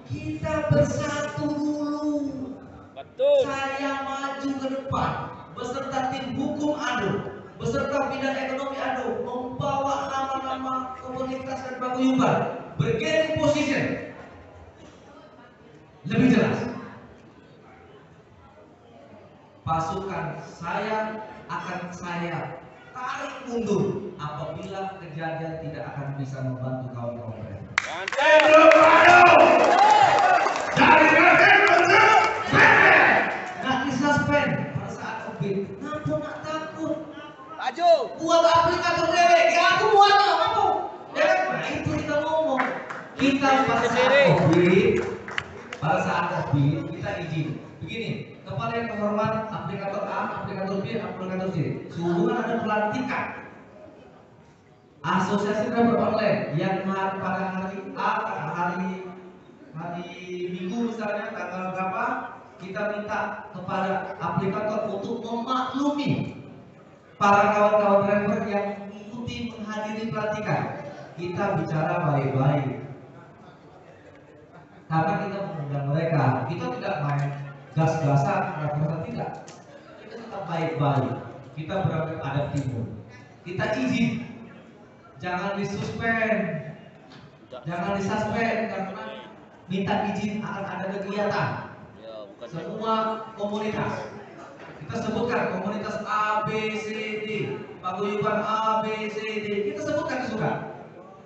kita bersatu dulu. Betul. Saya maju ke depan beserta tim hukum ADO, beserta bidang ekonomi ADO, membawa nama-nama komunitas dan paguyuban bergening position lebih jelas. Pasukan saya akan saya tarik mundur apabila kejadian tidak akan bisa membantu kawan-kawan. Nggak disuspend pada saat COVID. Kenapa nggak takut? Maju. Buat aplikator dewe, ya aku buat apa? Ya, nah itu kita ngomong. Kita pada saat COVID, kita izin. Begini, kepada yang terhormat aplikator A, aplikator B, aplikator C, sehubungan ada pelantikan Asosiasi Driver Online yang pada hari A, hari Minggu misalnya tanggal berapa, kita minta kepada aplikator untuk memaklumi para kawan-kawan driver yang mengikuti menghadiri pelantikan. Kita bicara baik-baik karena kita mengundang mereka. Kita tidak main gas-gasan, rasa tidak. Kita tetap baik-baik. Kita berada timur. Kita izin, jangan disuspend, jangan disuspend karena minta izin akan ada kegiatan. Semua komunitas, kita sebutkan komunitas A, B, C, D, paguyuban A, B, C, D, kita sebutkan di surat,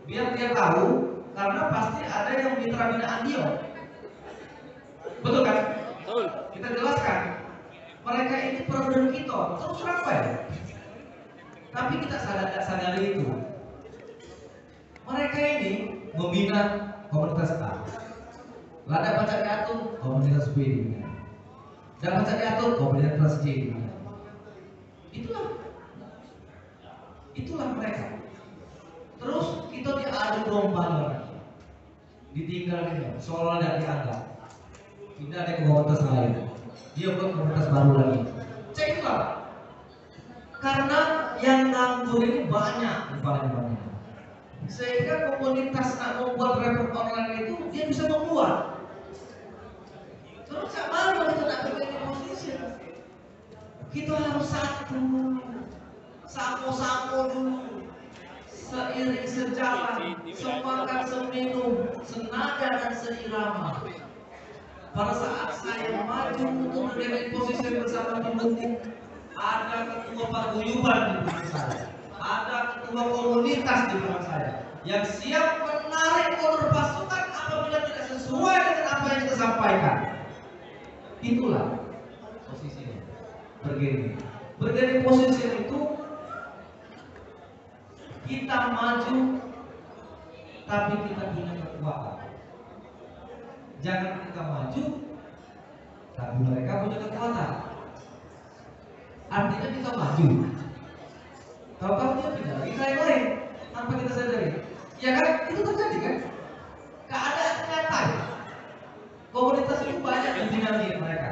biar dia tahu, karena pasti ada yang mitra binaan dia. Betul kan? Betul. Kita jelaskan, mereka ini program kita, terus apa ya? Tapi kita sadari itu. Mereka ini membina komunitas A. Lada baca diatur, komunitas B. Dan baca diatur, komunitas C. Itulah mereka. Terus kita diadu domba lagi. Ditinggalkan, seolah tidak dianggap. Tidak ada komunitas lain. Dia buat komunitas baru lagi. Ceklah. Karena yang nganggur ini banyak. Sehingga komunitas nak membuat driver online itu dia bisa membuat. Terus sama kita nak bergening posisi. Kita harus satu, samo-samo dulu, seiring sejalan, sepakat seminum, senada dan seirama. Pada saat saya maju untuk bergening posisi bersama tim penting, ada ketua paguyuban di belakang saya. Ada ketua komunitas di belakang saya yang siap menarik mundur pasukan apabila tidak sesuai dengan apa yang kita sampaikan. Itulah posisinya. Bergening posisi itu kita maju tapi kita punya kekuatan. Jangan kita maju tapi mereka punya kekuatan. Artinya kita maju, tahu-tahu dia pindah lagi ke yang lain tanpa kita sadari. Ya kan? Itu terjadi kan? Keadaan nyata. Komunitas itu banyak yang dinamik mereka.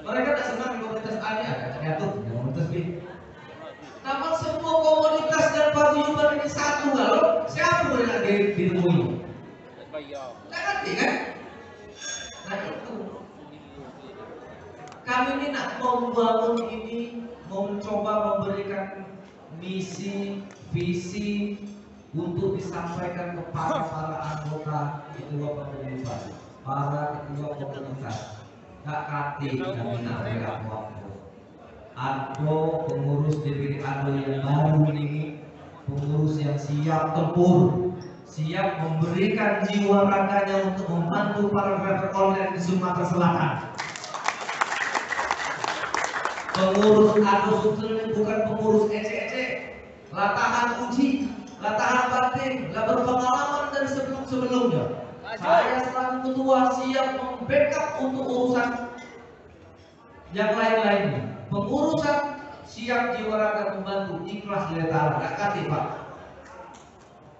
Mereka tak senang komunitas A nya ada jatuh, komunitas B. Namun semua komunitas dan paguyuban ini satu kalau siapa yang ditemui? Tidak ngerti kan? Nah itu kami ini nak membangun ini, mau mencoba memberikan misi, visi untuk disampaikan kepada para anggota ketua paguyuban, para ketua komunitas. Kak Kati kami nak berikan waktu. Ado pengurus DPD Ado yang baru ini, pengurus yang siap tempur, siap memberikan jiwa raganya untuk membantu para driver online di Sumatera Selatan. Pengurus Ado Sultan bukan pengurus ece-ece, latahan uji, latahan batin, lah berpengalaman dari sebelum-sebelumnya. Saya selaku ketua siap membackup untuk urusan yang lain-lainnya. Pengurusan siap jiwa raga membantu, ikhlas letara, gak kati Pak.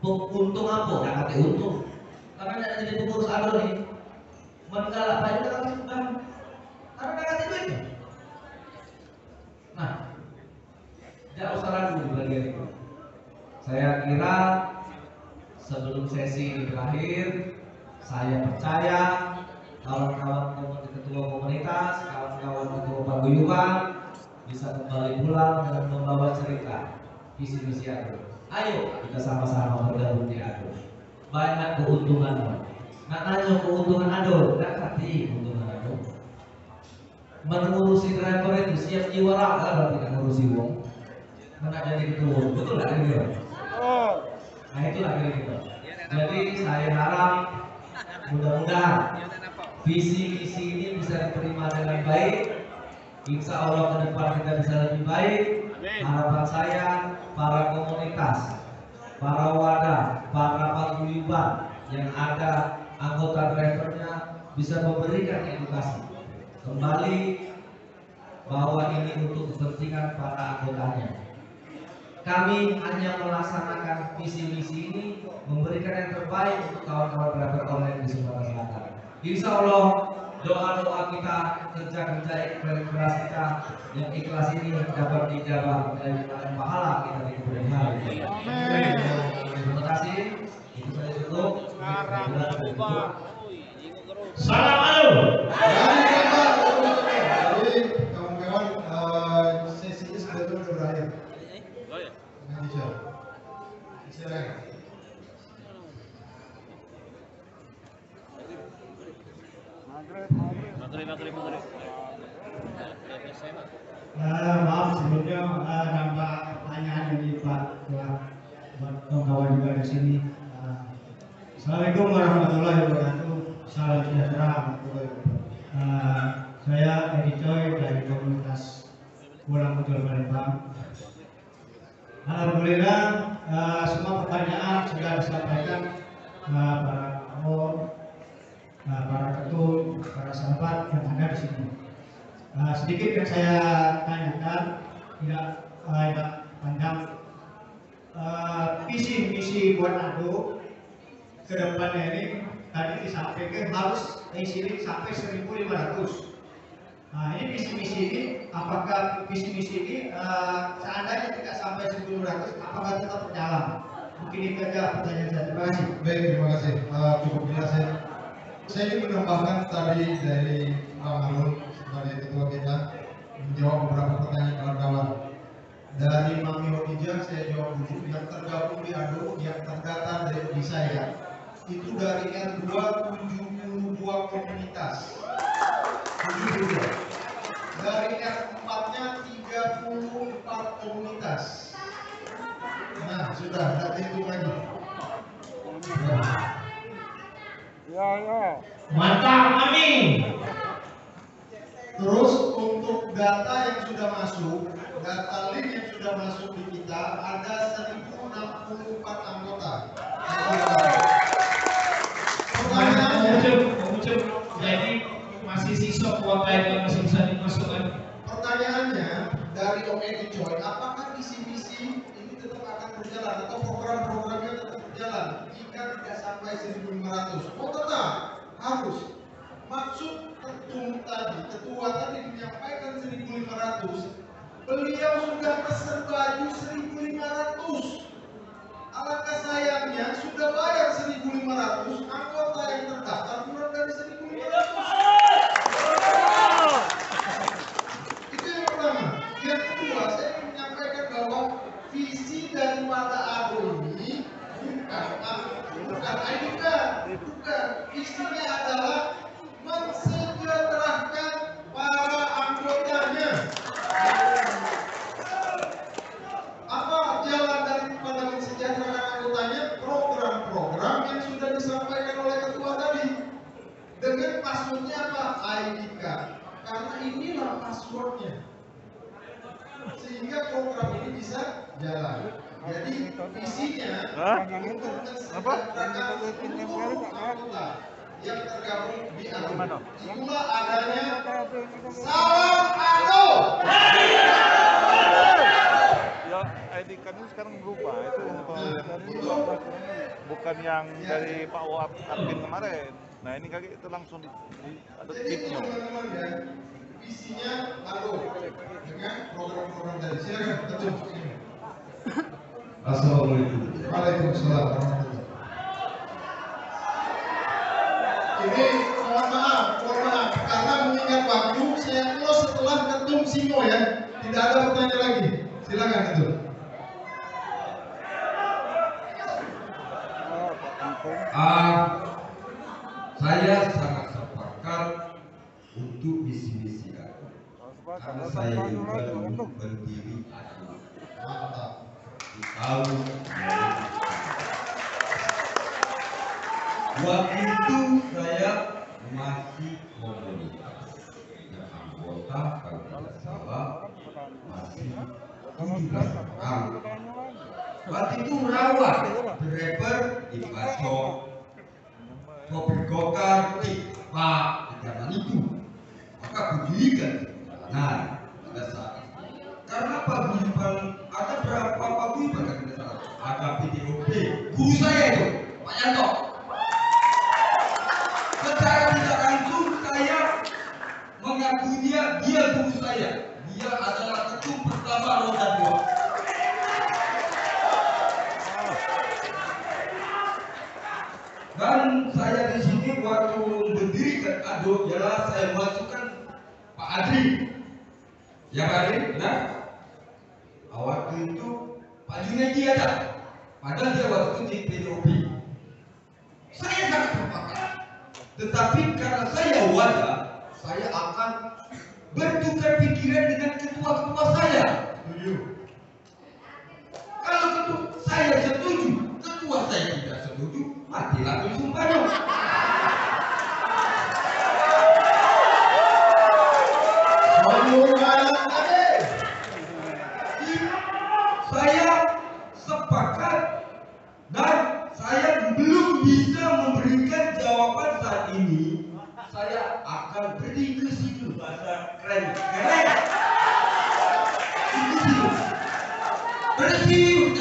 Untung apa? Gak kati untung. Karena tidak jadi pengurus Ado nih, menggalak Pak juga kati sudah. Karena gak kati duitnya. Nah, tidak usah ragu di bagian itu. Saya kira sebelum sesi ini berakhir, saya percaya kawan-kawan ketua komunitas, kawan-kawan ketua paguyuban bisa kembali pulang dengan membawa cerita visi-misi Ado. Ayo kita sama-sama bergabung di Ado. Banyak keuntungan. Nak nanya keuntungan Ado, tidak ngerti keuntungan Ado. Mengurusi driver itu siap jiwa raga kalau tidak ngurusi uang. Mana jadi ketua, betul nggak kira-kira? Nah itulah kira-kira. Jadi saya harap mudah-mudahan visi-misi ini bisa diterima dengan baik. Insya Allah ke depan kita bisa lebih baik. Harapan saya para komunitas, para wadah, para paguyuban yang ada anggota drivernya bisa memberikan edukasi kembali bahwa ini untuk kepentingan para anggotanya. Kami hanya melaksanakan visi-misi ini, memberikan yang terbaik untuk kawan-kawan driver online di Sumatera Selatan. Insya Allah doa-doa kita, kerja-kerja ikhlas kita yang ikhlas ini dapat dijawab dari pahala kita di kemudian hari. Terima kasih. Itu saya cukup. Salam Ado. Jadi kawan-kawan sesi ini sebetulnya sudah berakhir. Silakan. Maaf sebelumnya nampak pertanyaan dari Pak buat kawan juga di sini. Assalamualaikum warahmatullahi wabarakatuh. Salam sejahtera. Saya Edi Choi dari komunitas Pulang Betul Palembang. Alhamdulillah semua pertanyaan sudah disampaikan para kawan, para ketua, para sahabat yang ada di sini. Sedikit yang saya tanyakan, tidak panjang. Visi-misi buat Ado ke depannya ini tadi disampaikan harus isi sampai 1.500. Nah, ini visi-misi ini, apakah visi-misi ini seandainya tidak sampai 1.500, apakah tetap berjalan? Mungkin itu aja pertanyaan saya. Terima kasih. Baik, terima kasih. Cukup jelas ya. Saya ingin menambahkan tadi dari Bang Arul sebagai ketua kita menjawab beberapa pertanyaan kawan-kawan. Dari Mami Hotija saya jawab dulu. Yang tergabung di Ado, yang terdata di saya itu dari R2 72 komunitas. 72. Dari R4-nya 34 komunitas. Nah, sudah, tidak hitung lagi. Mantap Mami. Terus untuk data yang sudah masuk, data link yang sudah masuk di kita ada 1.600 64 anggota. Jadi masih sisa kuota yang masih bisa dimasukkan. Pertanyaannya dari OED Joy, apakah visi-visi ini tetap akan berjalan atau program-programnya tetap berjalan jika tidak sampai 1.500? Oh tetap harus. Maksud ketua tadi menyampaikan 1.500. Beliau sudah pesan baju 1.500. Alangkah sayangnya sudah bayar 1.500, anggota yang terdaftar kurang dari 1.500. Itu yang pertama. Yang kedua, saya ingin menyampaikan bahwa visi daripada ADO ini bukan ID card, bukan. Visinya adalah mensejahterakan para anggotanya. Apa jalan daripada mensejahterakan anggotanya? Program-program yang sudah disampaikan oleh ketua tadi. Dengan passwordnya apa? ID card. Karena inilah passwordnya. Sehingga program ini bisa jalan. Jadi visinya untuk mensejahterakan seluruh anggota yang tergabung di ADO. Itulah adanya Salam ADO. Ya, ID card ini sekarang berubah. Itu bukan yang dari Pak Wap Admin kemarin. Nah ini kaki itu langsung ada tipnya. Teman-teman ya, visinya ADO dengan program-program tadi. Silakan ketum. Assalamualaikum. Waalaikumsalam. Ini mohon maaf karena mengingat waktu saya close setelah ketum Simo ya. Tidak ada pertanyaan lagi. Silakan ketum. Saya sangat sepakat untuk visi-misi ADO. Karena saya juga berdiri ADO. Mantap. Di tahun 2000. Waktu itu saya masih komunitas dan anggota kalau tidak salah masih 17 orang. Waktu itu rawat driver di Bacok, sopir gokar di Pak di zaman itu. Maka berdirikan perjalanan pada saat itu. Karena Pak Guyuban ada berapa Pak Guyuban kan tidak salah. Ada PTOP, guru saya itu Pak Yanto. Secara tidak langsung saya mengakuinya dia guru saya. Dia adalah ketum pertama roda 2. Dan saya di sini waktu mendirikan ADO ialah saya masukkan Pak Adri. Ya Pak Adri, benar? Waktu itu Pak Junaidi ada. Padahal dia waktu itu di PDOP. Saya sangat sepakat. Tetapi karena saya wadah, saya akan bertukar pikiran dengan ketua-ketua saya. Setuju. Kalau ketua saya setuju, ketua saya tidak setuju, matilah sumpahnya. Saya sepakat dan saya belum bisa memberikan jawaban saat ini. Saya akan pergi ke situ bahasa keren. Bersih,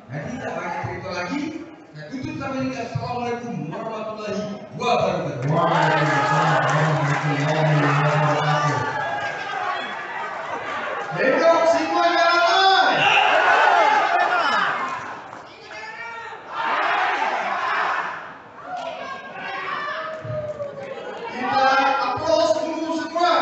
Nanti tidak banyak cerita lagi. Saya tutup sampai dengan Assalamualaikum warahmatullahi wabarakatuh. Waalaikumsalam warahmatullahi wabarakatuh. Hidup Simo Jalan. Kita aplaus dulu semua.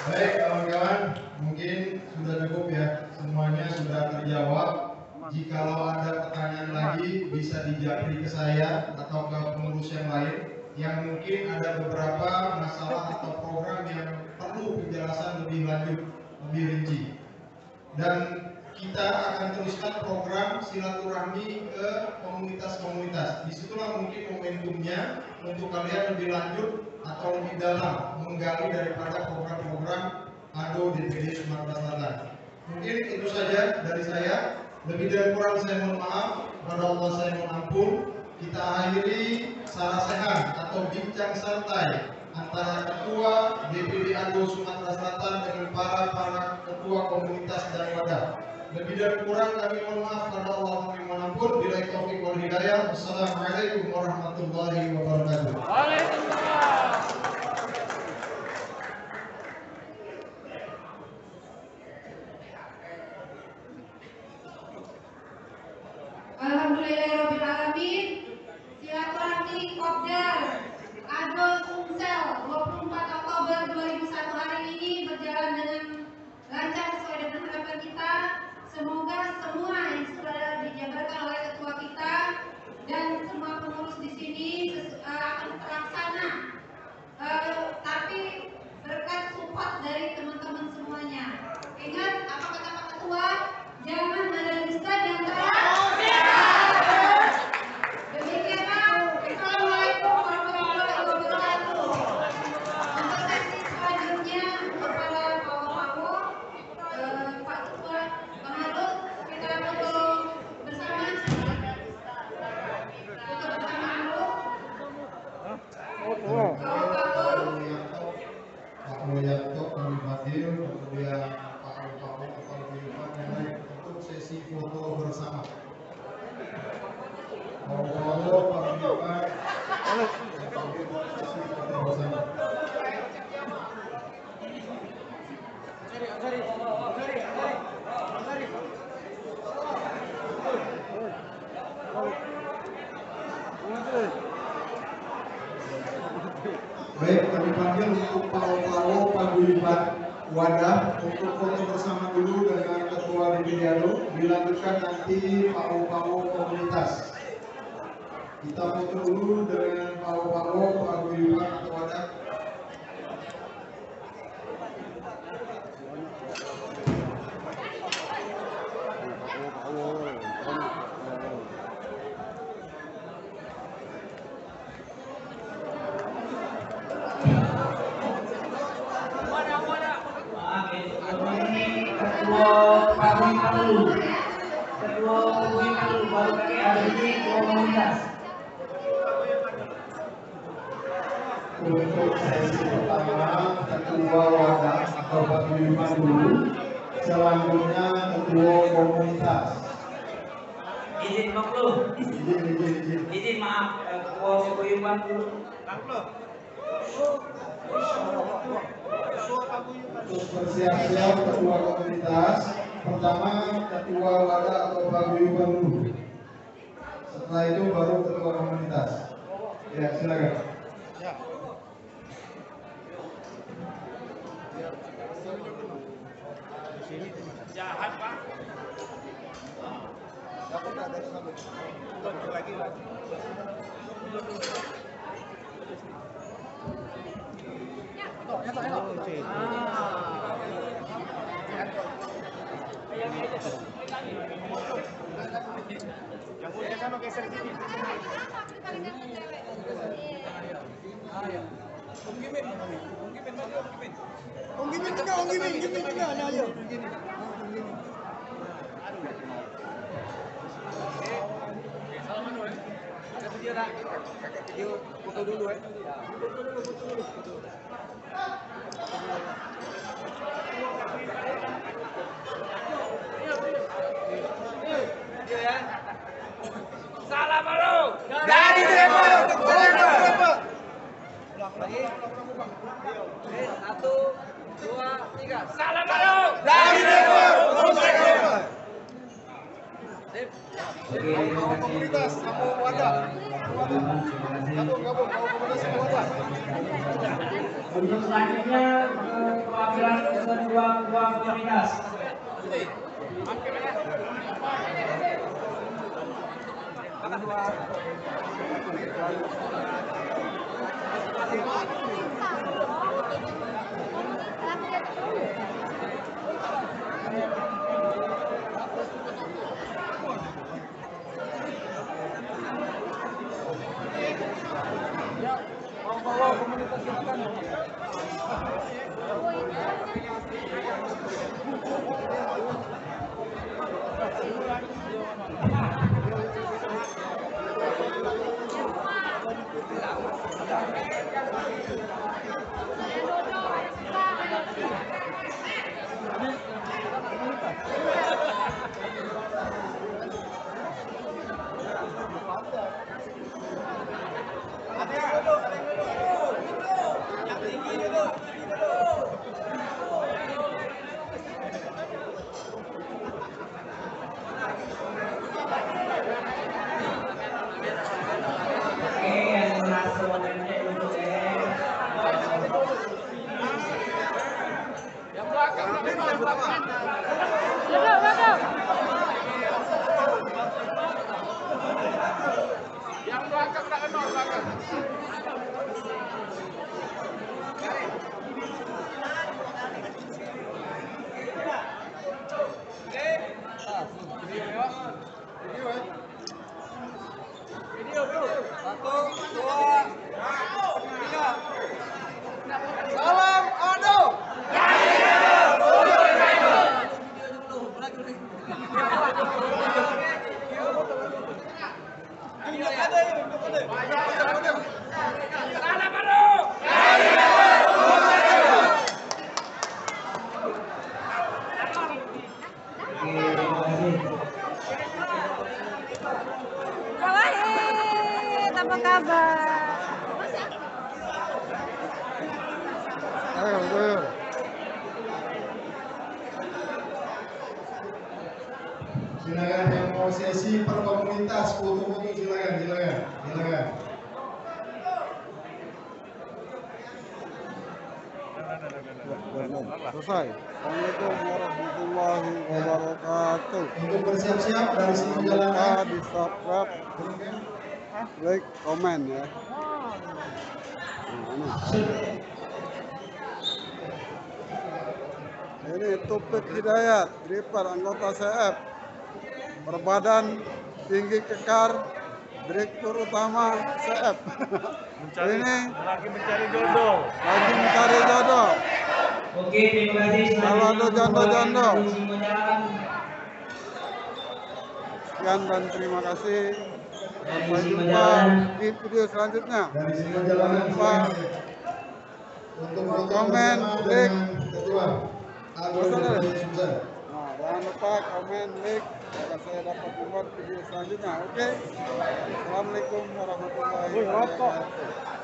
Baik kawan-kawan, mungkin sudah cukup ya, semuanya sudah terjawab. Jikalau ada pertanyaan lagi bisa dijapri ke saya atau ke pengurus yang lain yang mungkin ada beberapa masalah atau program yang perlu penjelasan lebih lanjut, lebih rinci. Dan kita akan teruskan program silaturahmi ke komunitas-komunitas. Disitulah mungkin momentumnya untuk kalian lebih lanjut atau lebih dalam menggali daripada program-program ADO DPD Sumatera Selatan. Mungkin itu saja dari saya. Lebih dan kurang saya mohon maaf, kepada Allah saya mohon ampun. Kita akhiri sarasehan atau bincang santai antara Ketua DPD ADO Sumatera Selatan dengan para ketua komunitas dan wadah. Lebih dan kurang kami mohon maaf, kepada Allah kami mohon ampun. Bila taufik wal hidayah. Wassalamualaikum warahmatullahi wabarakatuh. Waalaikumsalam. Alhamdulillahirrahmanirrahim. Silaturahmi Kopdar ADO Sumsel 24 Oktober 2001 hari ini berjalan dengan lancar sesuai dengan harapan kita. Semoga semua yang sudah dijabarkan oleh ketua kita dan semua pengurus di sini akan terlaksana. Tapi berkat support dari teman-teman semuanya. Ingat apa kata Pak Ketua? Jangan ada dusta di antara. Demikianlah. Assalamualaikum warahmatullahi wabarakatuh. Untuk sesi selanjutnya kepada Pak Ketua, Bang Adut, kita foto bersama. Foto bersama Adut. Pak Mulyanto, kami hadir, kemudian Pak Alfaro, Kepala Bidang yang untuk sesi foto bersama. Halo, Pak Bidang, sesi foto bersama. Baik, kami panggil untuk Pak Alfaro, Pak Guyuban, wadah untuk foto bersama dulu dengan Ketua DPD ADO. Dilanjutkan nanti Pak Alfaro komunitas. Kita foto dulu dengan Pak Alfaro, Pak Guyuban atau wadah. Untuk sesi pertama, Ketua wadah atau Paguyuban dulu. Selanjutnya Ketua komunitas. Izin Bang Lu. Izin. Izin maaf, Ketua Paguyuban dulu. Untuk bersiap-siap Ketua komunitas, pertama Ketua wadah atau Paguyuban dulu. Setelah itu baru Ketua komunitas. Ya, silakan. Jahat Pak. Lagi. Yang punya kan oke sering sini. Om Gimin juga, ayo. Foto dulu ya. Salam baru Dari Depok. lagi. 1, 2, 3. Salam baru Dari Depok. Sip. Komunitas sama wadah. Gabung komunitas sama wadah. Untuk selanjutnya perwakilan kedua komunitas. Bawa komunitas silakan. Apa kabar? Silakan yang mau sesi per komunitas foto-foto silakan. Selesai. Assalamualaikum warahmatullahi wabarakatuh. Untuk bersiap-siap dari sini jalan. Di subscribe, like, komen ya. Ini Taufik Hidayat, driver anggota CF, berbadan tinggi kekar, direktur utama CF. Ini lagi mencari jodoh. Oke, terima kasih. Kalau ada jodoh. Sekian dan terima kasih. Sampai jumpa di video selanjutnya. Jangan lupa komen, like. Jangan lupa komen, like agar saya dapat membuat video selanjutnya. Oke. Assalamualaikum warahmatullahi wabarakatuh.